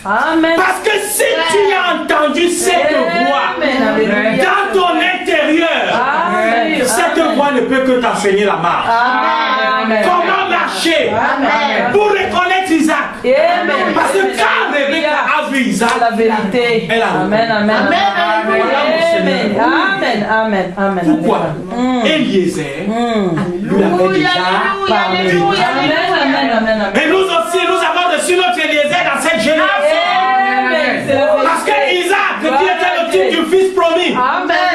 Amen. Parce que si tu as entendu cette voix dans ton intérieur, cette voix ne peut que t'enseigner la marche. Amen. Comment marcher pour reconnaître Isaac. Parce que quand Rebecca a vu Isaac, la vérité. Elle a Amen. Amen. Amen. Amen. Amen. Pourquoi Eliezer lui avait déjà parlé. Et nous aussi, nous avons reçu notre Eliezer dans cette génération. Parce que Isaac, qui était le type du fils promis,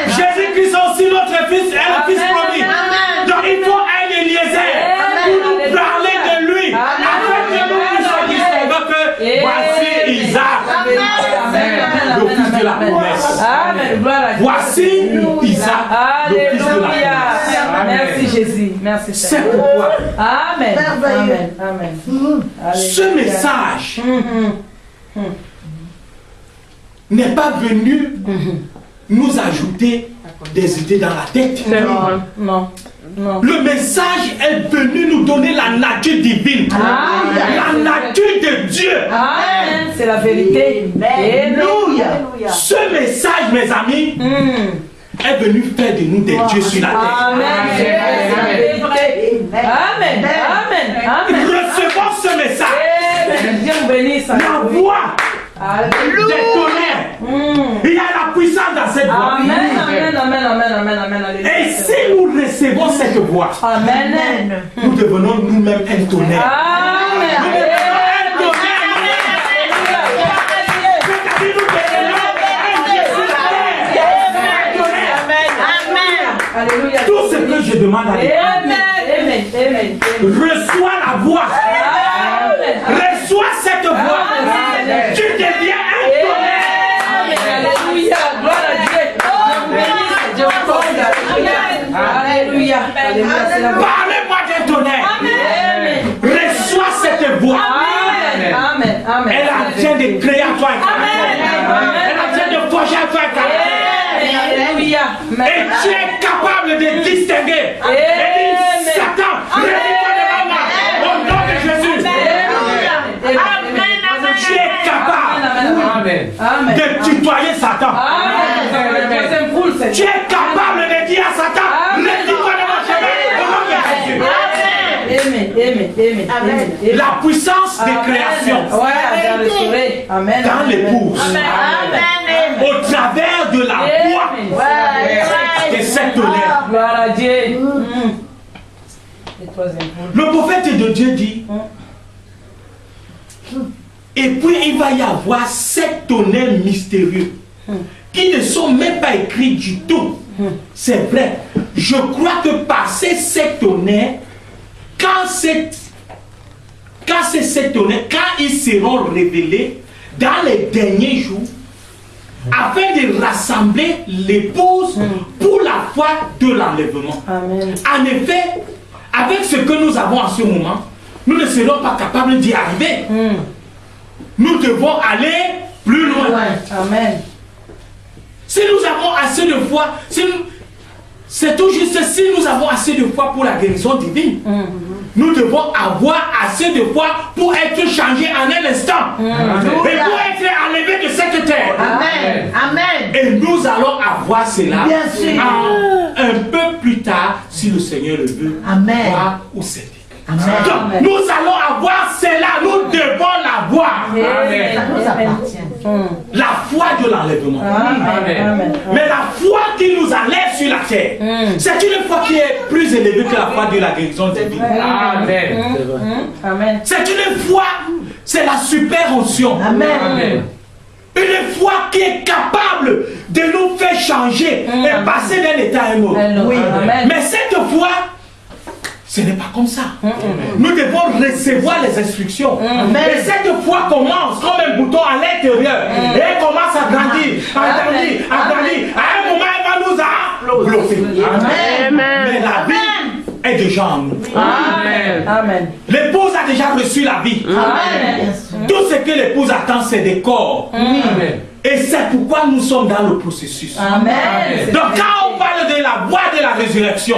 Jésus-Christ aussi notre fils est le fils promis. Donc il faut un Eliezer pour nous parler de lui, afin que nous puissions distinguer que voici Isaac, le fils de la promesse. Voici Isaac, le fils de la promesse. Merci Jésus, merci C'est pourquoi Amen. Amen. Amen. ce message n'est pas venu nous ajouter des idées dans la tête. Non. Le message est venu nous donner la nature divine, la nature de Dieu. Amen. C'est la vérité. Alléluia. Ce message, mes amis, est venu faire de nous des dieux sur la terre. Amen. Amen. Amen. Recevons ce message. Dieu vous bénisse. La voix des tonnerres. Il y a la puissance dans cette voix. Amen. Et si nous recevons cette voix, Amen. nous devenons nous-mêmes un tonnerre. Amen. Alléluia. Tout ce que je demande à Dieu, Amen. reçois la voix. Reçois cette voix. Tu deviens un tonnerre. Alléluia. Gloire à Dieu. Dieu vous bénisse. Alléluia. Parlez-moi d'un tonnerre. Reçois cette voix. Amen. Elle est en train de créer à toi un caractère. Elle est en train de forger à toi un caractère. Alléluia. Et tu es capable de distinguer. Et dire, Satan, réveille-toi devant moi. Au nom de Jésus. Tu es capable de tutoyer Satan. Tu es capable de dire à Satan, réveille-toi de mon chemin. Au nom de Jésus. La puissance de création dans l'épouse. Au travers de la voix de cette tonnerre. Gloire à Dieu. Le prophète de Dieu dit, et puis il va y avoir 7 tonnerres mystérieux qui ne sont même pas écrits du tout. C'est vrai. Je crois que par ces 7 tonnerres, quand ces 7 tonnerres, quand ils seront révélés dans les derniers jours, afin de rassembler l'épouse pour la foi de l'enlèvement. En effet, avec ce que nous avons en ce moment, nous ne serons pas capables d'y arriver. Nous devons aller plus loin. Amen. Si nous avons assez de foi, c'est tout juste si nous avons assez de foi pour la guérison divine. Nous devons avoir assez de foi pour être changés en un instant. Et pour être enlevés de cette terre. Amen. Et nous allons avoir cela un peu plus tard, si le Seigneur le veut. Voir où c'est. Donc, nous allons avoir cela, nous devons l'avoir. Ça nous appartient. La foi de l'enlèvement. Mais la foi qui nous enlève sur la terre, c'est une foi qui est plus élevée que la foi de la guérison divine. C'est une foi, c'est la super onction. Une foi qui est capable de nous faire changer et passer d'un état à un autre. Mais cette foi, ce n'est pas comme ça. Nous devons recevoir les instructions. Et cette foi commence comme un bouton à l'intérieur. Et elle commence à grandir, à grandir, à grandir. À un moment, elle va nous envelopper. Mais la vie est déjà en nous. L'épouse a déjà reçu la vie. Tout ce que l'épouse attend, c'est des corps. Et c'est pourquoi nous sommes dans le processus. Donc quand on parle de la voie de la résurrection,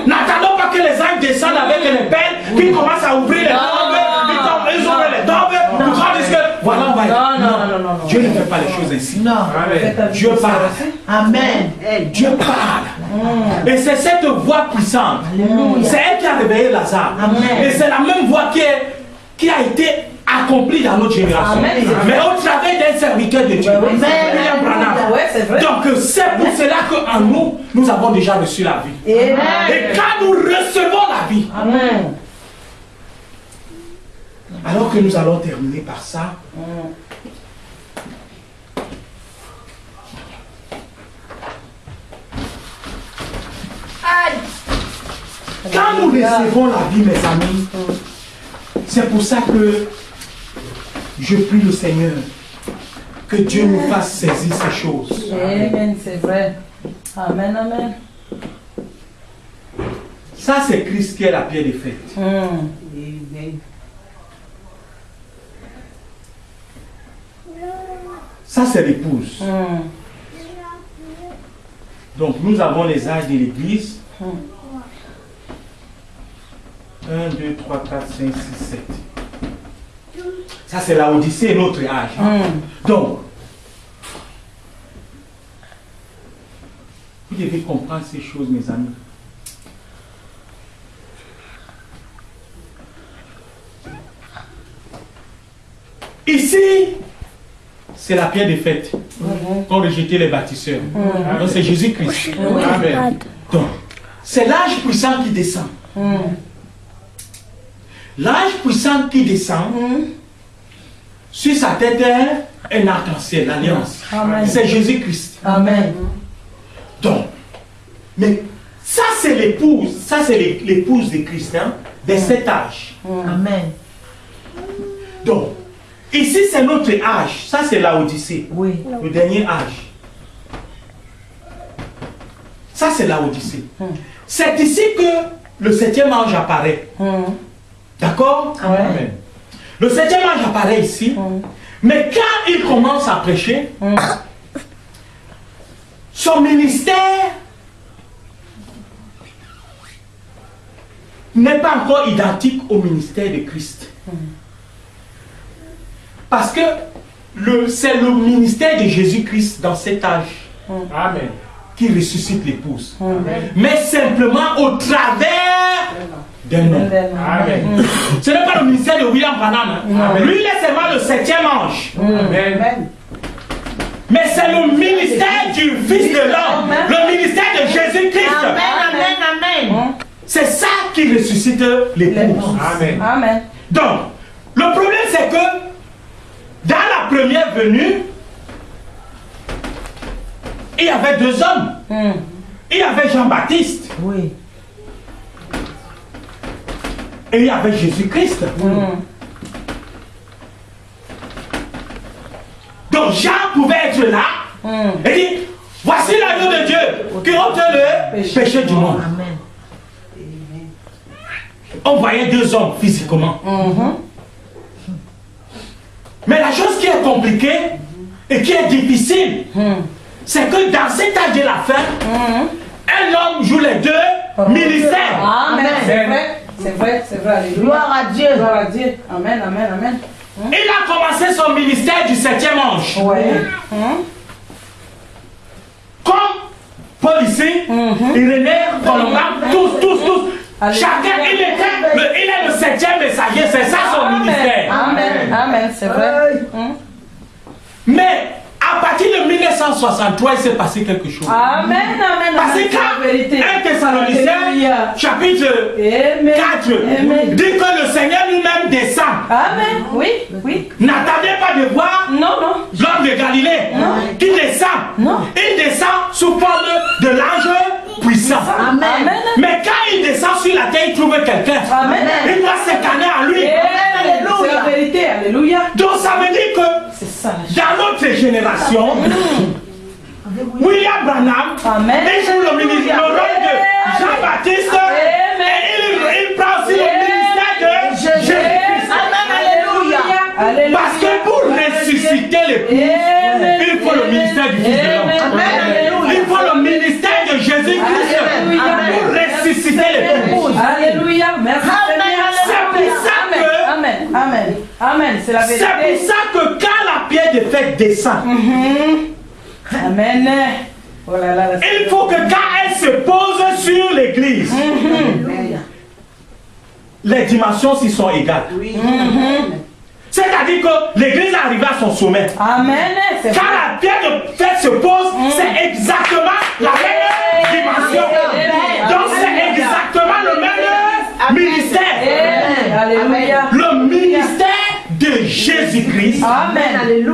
n'attendons pas que les anges descendent avec les pelles, qui commencent à ouvrir les tombes, ils ouvrent les tombes, pour qu'on dise que Voilà, on va Non. Dieu ne fait pas les choses ainsi. Non. Dieu parle. Amen. Dieu parle. Et c'est cette voix puissante. C'est elle qui a réveillé Lazare. Et c'est la même voix qui a été accomplie dans notre génération. Mais au travers d'un serviteur de Dieu. William Branham. Donc c'est pour cela qu'en nous, nous avons déjà reçu la vie. Et quand nous recevons la vie, alors que nous allons terminer par ça, quand nous recevons la vie, mes amis, c'est pour ça que je prie le Seigneur que Dieu nous fasse saisir ces choses. Amen, c'est vrai. Amen, amen. Ça, c'est Christ qui est la pierre des fêtes. Ça, c'est l'épouse. Donc, nous avons les âges de l'église. 1, 2, 3, 4, 5, 6, 7. Ça, c'est la Odyssée, notre âge. Donc, vous devez comprendre ces choses, mes amis. Ici, c'est la pierre des fêtes qu'ont rejeté les bâtisseurs. Donc, c'est Jésus-Christ. Amen. Donc, c'est l'âge puissant qui descend. L'âge puissant qui descend, sur sa tête un arc-en-ciel, l'alliance. C'est Jésus-Christ. Amen. Donc, mais ça c'est l'épouse, ça c'est l'épouse de Christ, de cet âge. Amen. Donc, ici c'est notre âge, ça c'est la Odyssée, le dernier âge. Ça c'est la Odyssée. C'est ici que le 7e ange apparaît. D'accord? Amen. Le 7e ange apparaît ici, mais quand il commence à prêcher, son ministère n'est pas encore identique au ministère de Christ. Parce que c'est le ministère de Jésus-Christ dans cet âge qui ressuscite l'épouse. Mais simplement au travers d'un homme. Ce n'est pas le ministère de William Branham. Lui, il est seulement le 7e ange. Mais c'est le ministère du Fils de l'homme. Le ministère de Jésus-Christ. Amen. C'est ça qui ressuscite l'épouse. Amen. Donc, le problème c'est que dans la première venue, il y avait 2 hommes. Il y avait Jean-Baptiste. Et il y avait Jésus-Christ. Donc Jean pouvait être là et dire, voici l'agneau de Dieu qui ôte le péché du monde. On voyait 2 hommes physiquement. Mais la chose qui est compliquée et qui est difficile, c'est que dans cet âge de la fin, un homme joue les 2 ministères. Amen. C'est vrai. Alléluia. Gloire à Dieu. Gloire à Dieu. Amen. Il a commencé son ministère du 7e ange. Comme Paul ici, Irénée, Colomba, tous. Chacun, il est le 7e messager, c'est ça son ministère. Amen, c'est vrai. Mais à partir de 1963, il s'est passé quelque chose. Amen. Parce que quand 1 Thessaloniciens, chapitre 4, dit que le Seigneur lui-même descend. Amen, oui. N'attendez pas de voir l'homme de Galilée qui descend. Il descend sous forme de l'ange puissant. Amen. Mais quand il descend sur la terre, il trouve quelqu'un. Il doit se canner à lui. C'est la vérité. Alléluia. Donc ça veut dire que dans notre génération, William Branham, il joue le rôle de Jean-Baptiste et il prend aussi le ministère de Jésus-Christ. Alléluia. Parce que pour ressusciter l'épouse, il faut le ministère du Fils de l'homme. Il faut le ministère de Jésus-Christ pour ressusciter l'épouse. Alléluia. Merci. C'est pour ça que Amen. Amen. C'est la vérité. C'est pour ça que quand la pierre de fête descend, Amen. Oh là là, il faut que quand elle se pose sur l'église, les dimensions s'y sont égales. C'est-à-dire que l'église est arrivée à son sommet. Amen. Quand la pierre de fête se pose, c'est exactement la même dimension. Donc c'est exactement le même ministère. Alléluia. Le ministère de Jésus-Christ,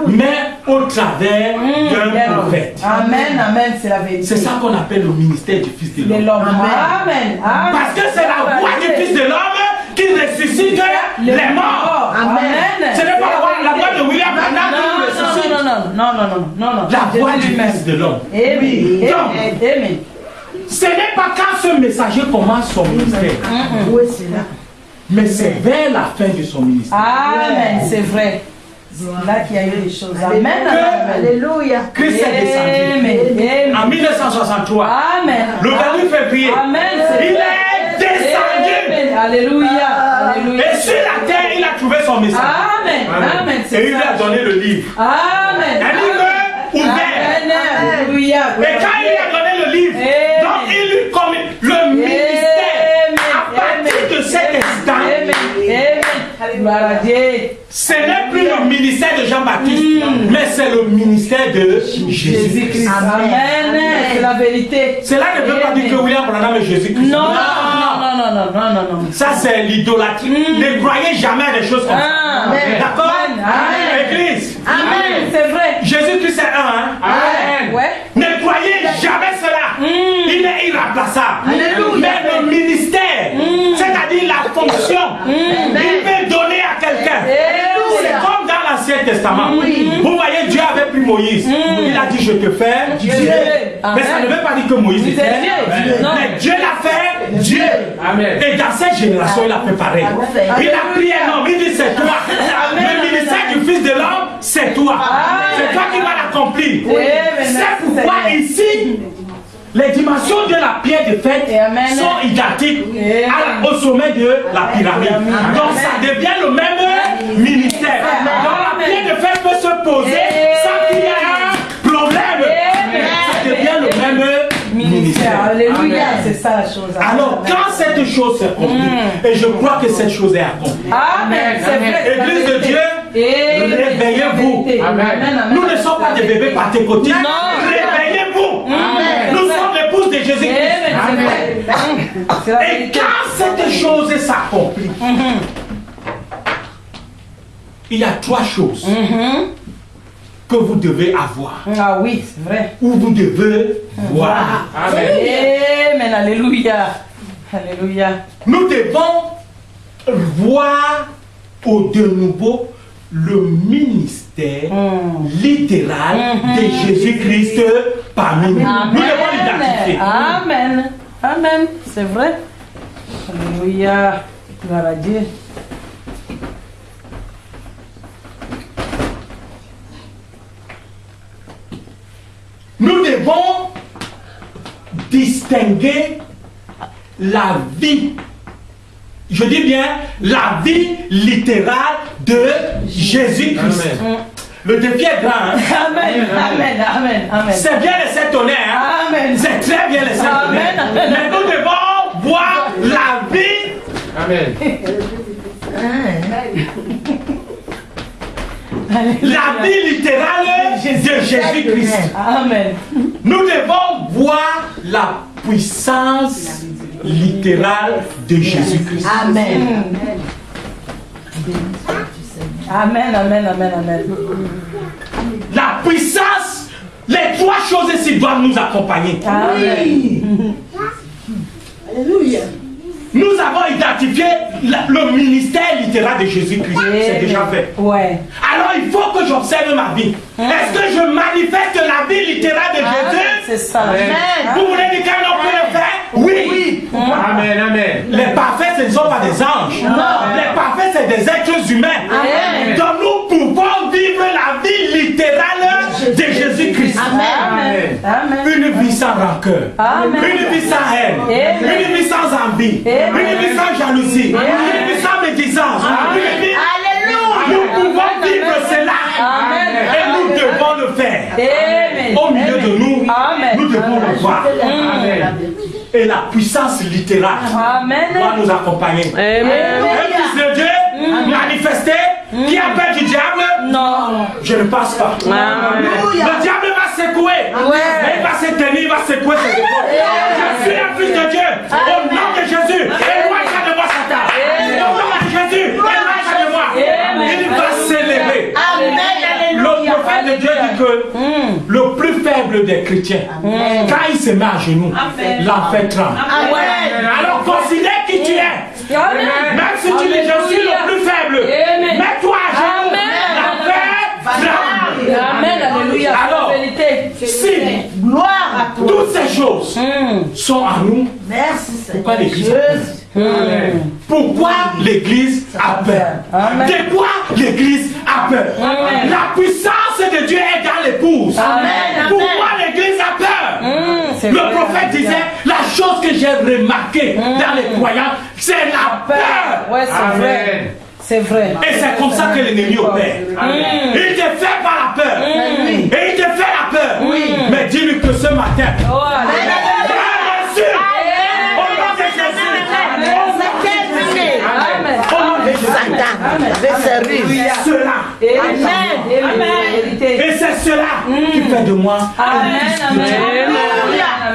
mais au travers d'un prophète. Amen, amen, c'est la vérité. C'est ça qu'on appelle le ministère du Fils de l'homme. Amen. Parce que c'est la voix du Fils de l'homme qui ressuscite les morts. Amen. Ce n'est pas la voix de William Branham qui ressuscite. Non. La voix du Fils de l'homme. Amen. Ce n'est pas quand ce messager commence son ministère. Mais c'est vers la fin de son ministère. Amen, c'est vrai. C'est là qu'il y a eu des choses. Amen. Alléluia. Christ est descendu. En 1963. Amen. Le 28 février. Amen. Il est descendu. Alléluia. Et sur la terre, il a trouvé son message. Amen. Et il lui a donné le livre. Amen. Un livre ouvert. Alléluia. Et quand il lui a donné le livre, donc il lui commet le ministère. À partir de cet instant, ce n'est plus le ministère de Jean-Baptiste, mais c'est le ministère de Jésus-Christ. Amen. C'est la vérité. Cela ne veut pas dire que William Branham est Jésus-Christ. Non. Ça, c'est l'idolâtrie. Ne croyez jamais à des choses comme ça. D'accord? Église. Amen. C'est vrai. Jésus-Christ est un. Amen. Ouais. Ne croyez jamais cela. Il est irremplaçable. Mais le ministère, c'est-à-dire la fonction, il peut donner à quelqu'un. C'est comme dans l'Ancien Testament. Vous voyez, Dieu avait pris Moïse. Il a dit, je te fais Dieu. Mais ça ne veut pas dire que Moïse était Dieu. Mais Dieu l'a fait Dieu. Et dans cette génération, il a fait pareil. Il a pris un homme, il dit, c'est toi. Le ministère du Fils de l'homme, c'est toi. C'est toi qui vas l'accomplir. C'est pourquoi ici, les dimensions de la pierre de fête sont identiques au sommet de la pyramide. Donc ça devient le même ministère. Donc la pierre de fête peut se poser sans qu'il y ait un problème. Ça devient le même ministère. Alléluia, c'est ça la chose. Alors quand cette chose s'accomplit, et je crois que cette chose est accomplie. Amen. Église de Dieu, réveillez-vous. Nous ne sommes pas des bébés pentecôtistes. Réveillez-vous. Nous sommes l'épouse de Jésus-Christ. Et quand cette chose s'accomplit, il y a trois choses que vous devez avoir. Ah oui, c'est vrai. Ou vous devez voir. Amen. Alléluia. Alléluia. Nous devons voir de nouveau le ministère littéral de Jésus-Christ parmi nous. Nous devons l'identifier. Amen. Amen. C'est vrai. Alléluia. Gloire à Dieu. Nous devons distinguer la vie, je dis bien la vie littérale de Jésus-Christ. Le défi est grand. Hein? Amen. C'est bien laisser tonner. Hein? Amen. C'est très bien laisser tonner. Mais nous devons voir la vie. Amen. La vie littérale de Jésus-Christ. Amen. Nous devons voir la puissance littérale de Jésus-Christ. Amen. Amen. La puissance, les trois choses ici doivent nous accompagner. Amen. Alléluia. Nous avons identifié le ministère littéral de Jésus-Christ. C'est déjà fait. Ouais. Alors il faut que j'observe ma vie. Est-ce que je manifeste la vie littérale de Jésus? C'est ça. Amen. Vous voulez dire qu'un homme peut le faire? Oui. Amen. Les parfaits, ce ne sont pas des anges. Les parfaits, c'est des êtres humains. Amen. Donc nous pouvons vivre la vie littérale de Jésus-Christ. Amen. Une vie sans rancœur. Amen. Une vie sans haine. Amen. Une vie sans envie. Amen. Une vie sans jalousie. Amen. Une vie sans médisance. Une vie veut faire Amen. au milieu de nous, Amen. nous devons le voir. Amen. Et la puissance littérale Amen. va nous accompagner. Amen. Un fils de Dieu manifesté qui a peur du diable, Non. je ne passe pas. Le diable va secouer. Mais il va se tenir, il va secouer ses épaules. Je suis un fils de Dieu. Au nom de Jésus, éloigne-toi de moi, Satan. Au nom de Jésus, éloigne-toi de moi. Il va s'élever. Le prophète de Dieu dit que le plus faible des chrétiens, quand il se met à genoux, l'enfer tremble. Alors considère qui tu es. Même si tu dis je suis le plus faible, mets-toi à genoux. L'enfer tremble. Amen. Alléluia. Alors, si toutes ces choses sont en nous, pourquoi l'Église a peur? Pourquoi l'Église a peur? De quoi l'Église a peur? La puissance de Dieu est dans l'épouse. Pourquoi l'Église a peur? Le prophète disait, la chose que j'ai remarquée dans les croyants, c'est la peur. Ouais, c'est vrai. C'est vrai. Et c'est comme ça que l'ennemi opère. Il te fait par la peur. Et il te fait la peur. Mais dis-lui que ce matin, Oh, Alléluia. Cela. Et c'est cela qui fait de moi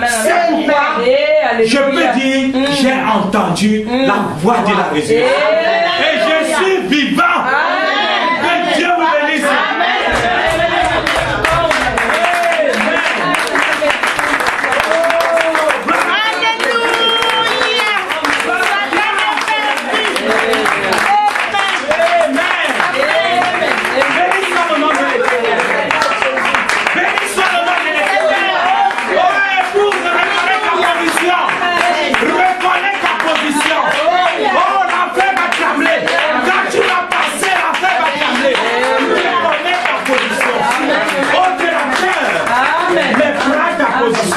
c'est pourquoi je peux dire j'ai entendu la voix de la résurrection et je suis vivant. Que Dieu vous bénisse.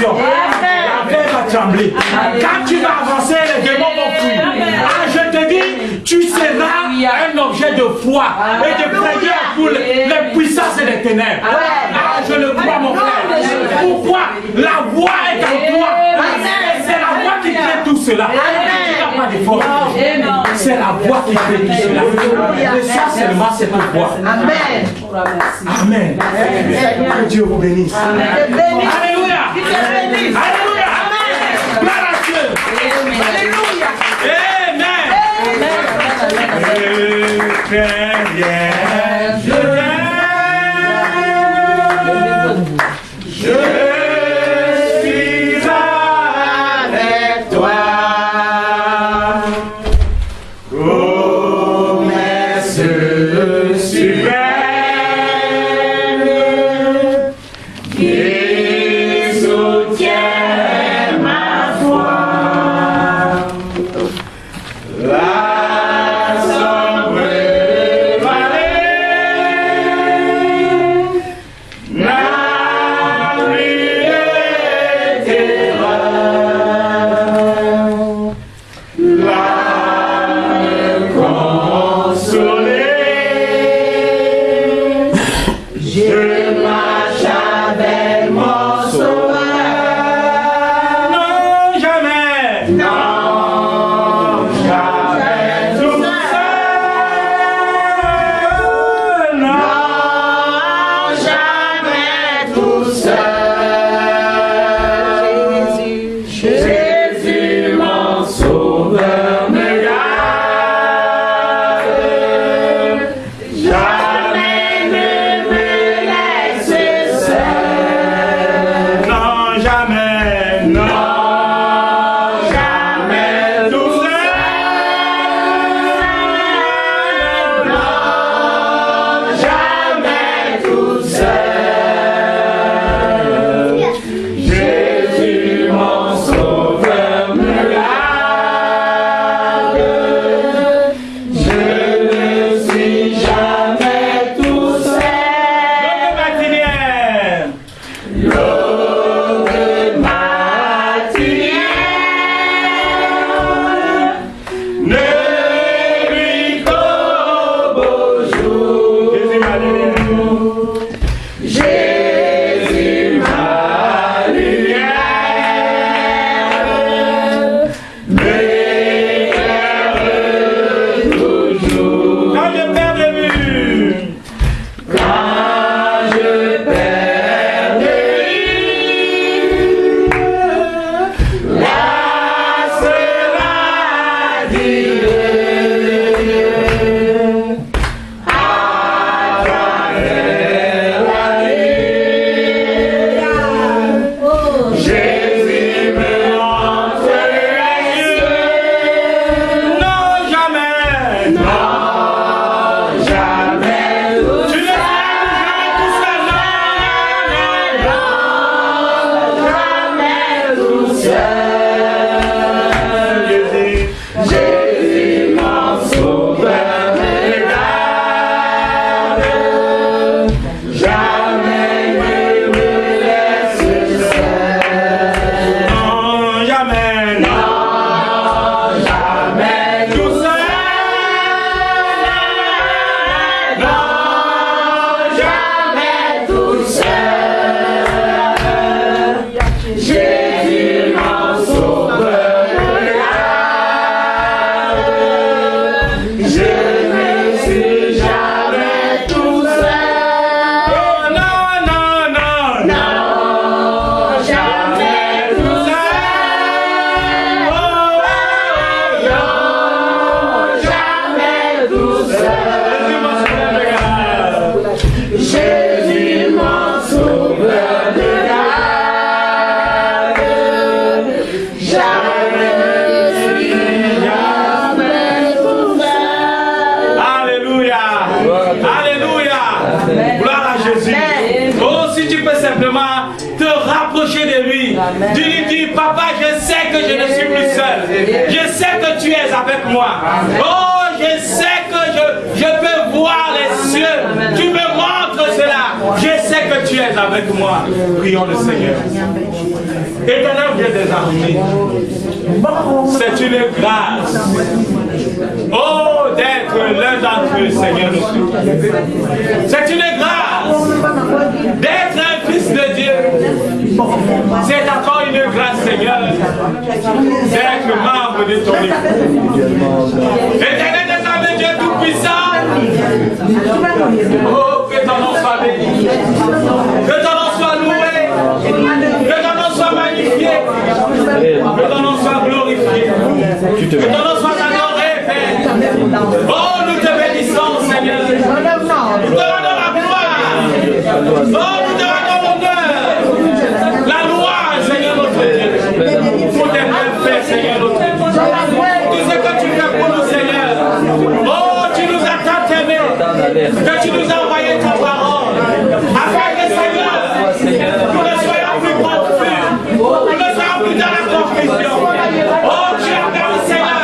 L'enfer va trembler. Quand tu vas avancer, les démons vont fuir. Ah, je te dis, tu seras un objet de foi et de frayeur pour les puissances et les ténèbres. Ah, je le crois, mon frère. Pourquoi? La voix est en toi. C'est la voix qui crée tout cela. Tu n'as pas d'effort. C'est la voix qui crée tout cela. Et ça seulement, c'est pour voir. Amen. Que Dieu vous bénisse. Alléluia. Alléluia. Gloire à Dieu. Alléluia. Amen. Très bien. Je suis avec toi. Promesse suprême. Jésus. peux simplement te rapprocher de lui. Tu lui dis, papa, je sais que je ne suis plus seul. Je sais que tu es avec moi. Oh, je sais que je peux voir les cieux. Tu me montres cela. Je sais que tu es avec moi. Prions le Seigneur. Éternel Dieu des armées, c'est une grâce. Oh, d'être l'un d'entre eux, Seigneur. C'est une grâce d'être un fils de Dieu. C'est encore une grâce, Seigneur, d'être membre de ton église. Éternel des armées, Dieu tout-puissant. Oh, que ton nom soit béni. Que ton nom soit loué. Que ton nom soit magnifié. Que ton nom soit glorifié. Que ton nom soit adoré, Père. Oh, nous te bénissons, Seigneur. Nous te rendons la gloire. Oh, nous te rendons l'honneur. La louange, Seigneur notre Dieu. Pour tes bienfaits, Seigneur notre Dieu. Tout ce que tu fais pour nous, Seigneur. Oh, tu nous as tant aimés. Que tu nous as envoyé ta parole. Afin que, Seigneur, nous ne soyons plus confus. Nous ne soyons plus dans la confusion. Oh, tu as permis, Seigneur,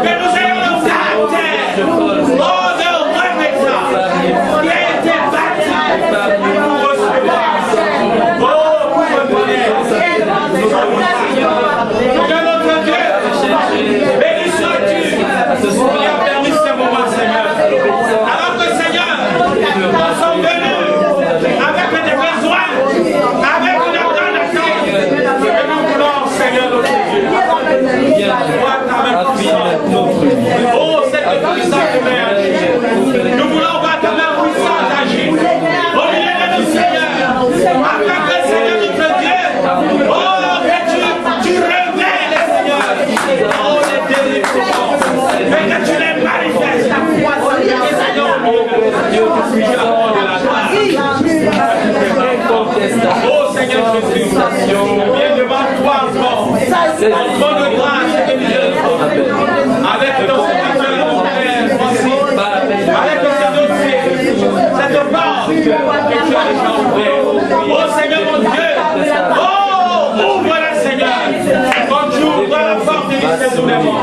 que nous ayons le caractère. Oh, de remettre qui a été bâti pour recevoir. Oh, pour revenir. Que notre Dieu, béni sois-tu, qui a permis ce moment, Seigneur. Alors que, Seigneur, nous sommes venus avec des besoins, avec une grande attente. Et nous voulons, Seigneur, notre Dieu, voir ta main puissante. Oh, cette puissante main agir. Nous voulons voir ta main puissante agir. Au milieu de nous, Seigneur, afin que, Seigneur, notre Dieu, oh, que tu révèles, Seigneur, oh, les délivrances, et que tu les manifestes. Seigneur, au milieu de Dieu, de la gloire. Oh, Seigneur Jésus, je viens devant toi encore, en trop de grâce et de miséricorde, avec ton serviteur, mon Père, Francis, avec ce dossier, cette porte que tu as déjà ouvrée. Oh, Seigneur mon Dieu, oh, ouvre-la, Seigneur, quand tu ouvres la porte du Saint-Soulement,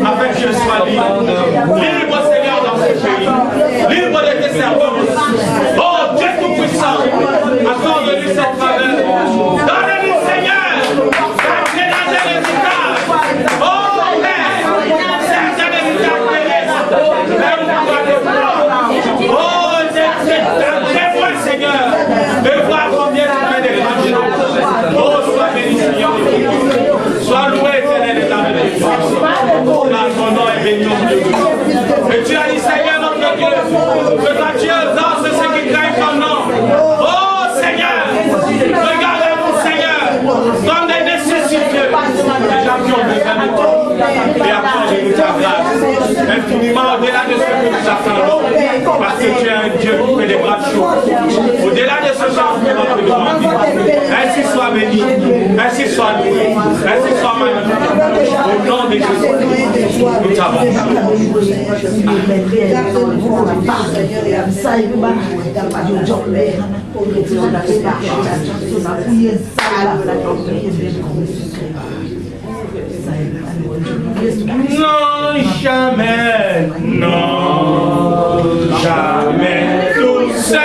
afin que je sois libre. Libre, Seigneur, dans ce pays. Libre de tes servants. Oh, Dieu tout-puissant, accorde-lui cette faveur. Donne-lui, Seigneur, d'entrer dans un héritage. Oh, Père, c'est un héritage terrestre. Là où tu dois te voir. Oh, j'aimerais, Seigneur, de voir combien tu fais des grandes choses. Oh, sois béni, Seigneur. Sois loué, Éternel des armées de Dieu. Car ton nom est béni, mon Dieu. Et tu as dit, Seigneur, notre Dieu, que toi tu exauces ceux qui craignent ton nom. Oh, Seigneur, regarde-nous, Seigneur, comme des nécessiteux. Les gens qui ont besoin de toi. Et accorde-nous ta grâce. Infiniment au-delà de ce que nous attendons. Parce que tu es un Dieu qui fait des bras chauds. Au-delà de ce genre que notre demande. Ainsi soit béni. Ainsi soit loué. Ainsi soit magnifique. Au nom de Jésus. Nous t'avons. Non, jamais, non, jamais tout seul.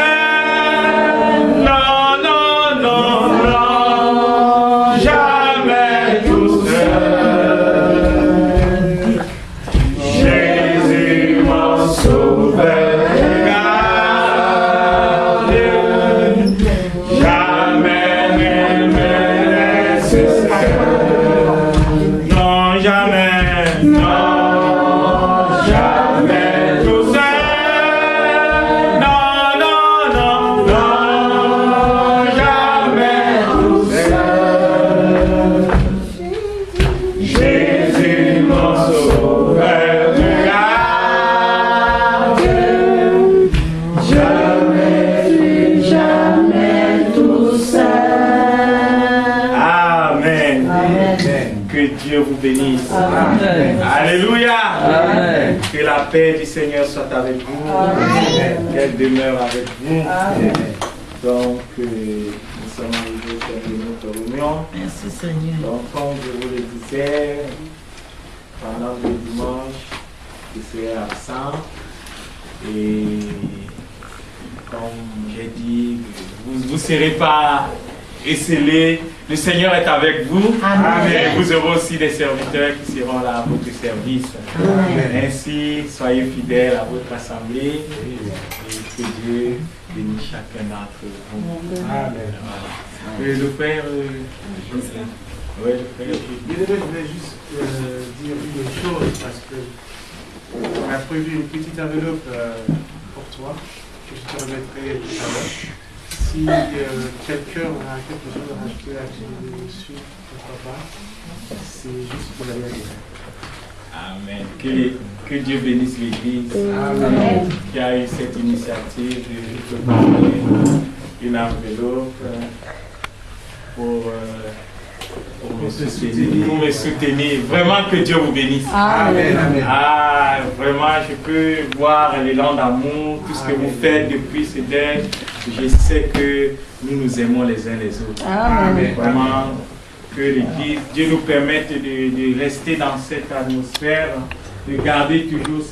Non, non, non, non, jamais tout seul. Jésus mon sauveur. Alléluia. Amen. Que la paix du Seigneur soit avec vous. Qu'elle demeure avec vous. Amen. Donc, nous sommes arrivés au terme de notre réunion. Merci Seigneur. Donc, comme je vous le disais, pendant le dimanche, je serai absent. Et comme j'ai dit, vous ne serez pas esselés. Le Seigneur est avec vous. Amen. Vous aurez aussi des serviteurs qui seront là à votre service. Amen. Ainsi, soyez fidèles à votre assemblée. Et que Dieu bénisse chacun d'entre vous. Amen. Voilà. Et le frère, oui, le frère. Je voulais juste dire une chose parce que on a prévu une petite enveloppe pour toi que je te remettrai tout à l'heure. Si quelqu'un a quelque chose à rajouter là-dessus, pourquoi pas, c'est juste pour la vérité. Amen. Que Dieu bénisse l'Église qui a eu cette initiative de préparer une enveloppe pour me soutenir. Vraiment que Dieu vous bénisse. Amen. Amen. Ah, vraiment, je peux voir l'élan d'amour, tout ce que vous faites depuis ce deuil. Je sais que nous nous aimons les uns les autres. Amen. Vraiment, que l'Église, Dieu nous permette de rester dans cette atmosphère, de garder toujours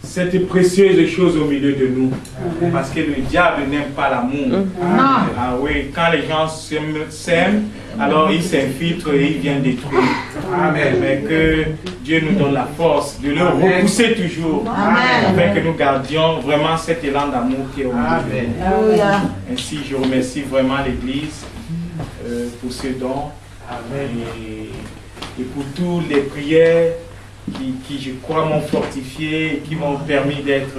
cette précieuse chose au milieu de nous. Parce que le diable n'aime pas l'amour. Ah oui, quand les gens s'aiment, alors ils s'infiltrent et ils viennent détruire. Amen. Mais que Dieu nous donne la force de le repousser toujours. Afin que nous gardions vraiment cet élan d'amour qui est au milieu de nous. Alléluia. Ainsi, je remercie vraiment l'Église pour ce don. Et pour toutes les prières qui, je crois, m'ont fortifié et qui m'ont permis d'être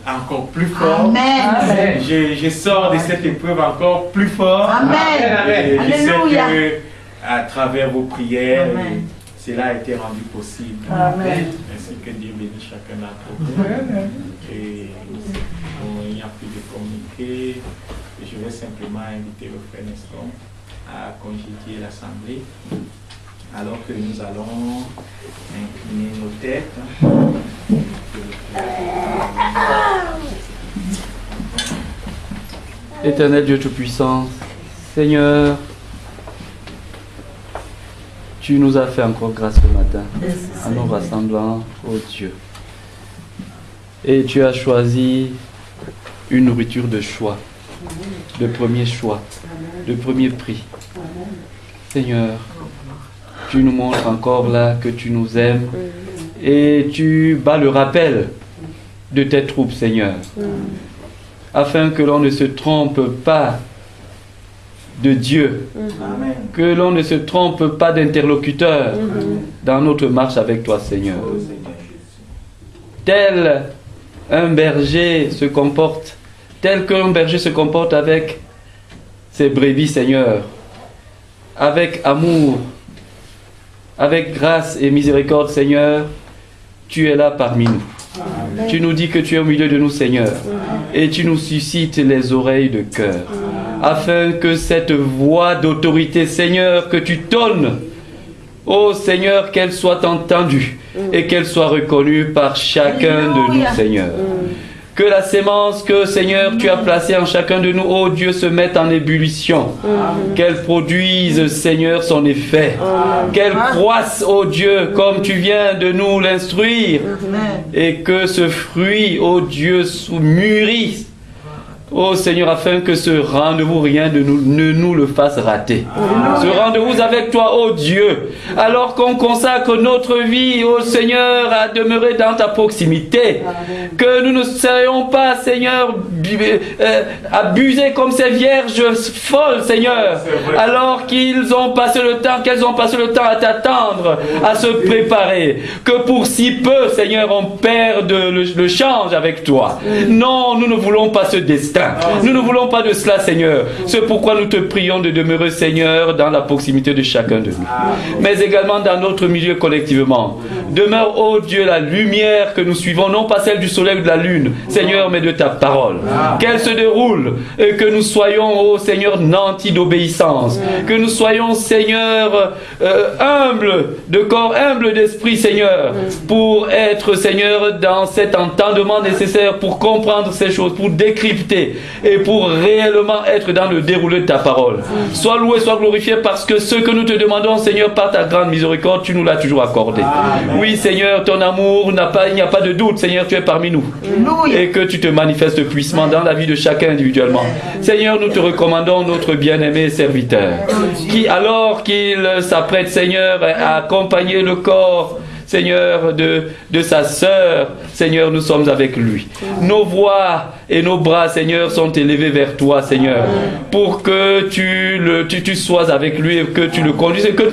encore plus fort. Amen. Je sors de cette épreuve encore plus fort. Amen. Et je sais Alléluia. que à travers vos prières, Amen. cela a été rendu possible. Amen. Ainsi que Dieu bénisse chacun d'entre vous. Et bon, il n'y a plus de communiqué. Je vais simplement inviter le frère Nestor à congédier l'assemblée. Alors que nous allons incliner nos têtes. Éternel Dieu Tout-Puissant, Seigneur, tu nous as fait encore grâce ce matin en nous rassemblant, ô Dieu. Et tu as choisi une nourriture de choix, de premier choix, de premier prix. Seigneur, tu nous montres encore là que tu nous aimes et tu bats le rappel de tes troupes, Seigneur, afin que l'on ne se trompe pas de Dieu, que l'on ne se trompe pas d'interlocuteur dans notre marche avec toi, Seigneur. Tel qu'un berger se comporte avec ses brebis, Seigneur, avec amour, avec grâce et miséricorde, Seigneur, tu es là parmi nous. Tu nous dis que tu es au milieu de nous, Seigneur, et tu nous suscites les oreilles de cœur, afin que cette voix d'autorité, Seigneur, que tu donnes, ô Seigneur, qu'elle soit entendue et qu'elle soit reconnue par chacun de nous, Seigneur. Que la sémence que, Seigneur, tu as placée en chacun de nous, ô Dieu, se mette en ébullition. Qu'elle produise, Seigneur, son effet. Qu'elle croisse, ô Dieu, comme tu viens de nous l'instruire. Et que ce fruit, ô Dieu, mûrisse. Ô Seigneur, afin que ce rendez-vous, rien de nous, ne nous le fasse rater. Ce rendez-vous avec toi, ô Dieu, alors qu'on consacre notre vie, ô Seigneur, à demeurer dans ta proximité, que nous ne serions pas, Seigneur, abusés comme ces vierges folles, Seigneur, alors qu'elles ont passé le temps à t'attendre, à se préparer, que pour si peu, Seigneur, on perde le change avec toi. Non, nous ne voulons pas ce destin. matin. Nous ne voulons pas de cela, Seigneur. C'est pourquoi nous te prions de demeurer, Seigneur, dans la proximité de chacun de nous. Mais également dans notre milieu collectivement. Demeure, ô Dieu, la lumière que nous suivons, non pas celle du soleil ou de la lune, Seigneur, mais de ta parole. Qu'elle se déroule et que nous soyons, ô Seigneur, nantis d'obéissance. Que nous soyons, Seigneur, humbles de corps, humbles d'esprit, Seigneur, pour être, Seigneur, dans cet entendement nécessaire pour comprendre ces choses, pour décrypter et pour réellement être dans le déroulé de ta parole. Sois loué, sois glorifié parce que ce que nous te demandons, Seigneur, par ta grande miséricorde, tu nous l'as toujours accordé. Oui, Seigneur, ton amour, il n'y a pas de doute, Seigneur, tu es parmi nous. Et que tu te manifestes puissamment dans la vie de chacun individuellement. Seigneur, nous te recommandons notre bien-aimé serviteur, qui, alors qu'il s'apprête, Seigneur, à accompagner le corps, Seigneur, de sa sœur, Seigneur, nous sommes avec lui. Nos voix et nos bras, Seigneur, sont élevés vers toi, Seigneur, pour que tu sois avec lui et que tu le conduises et que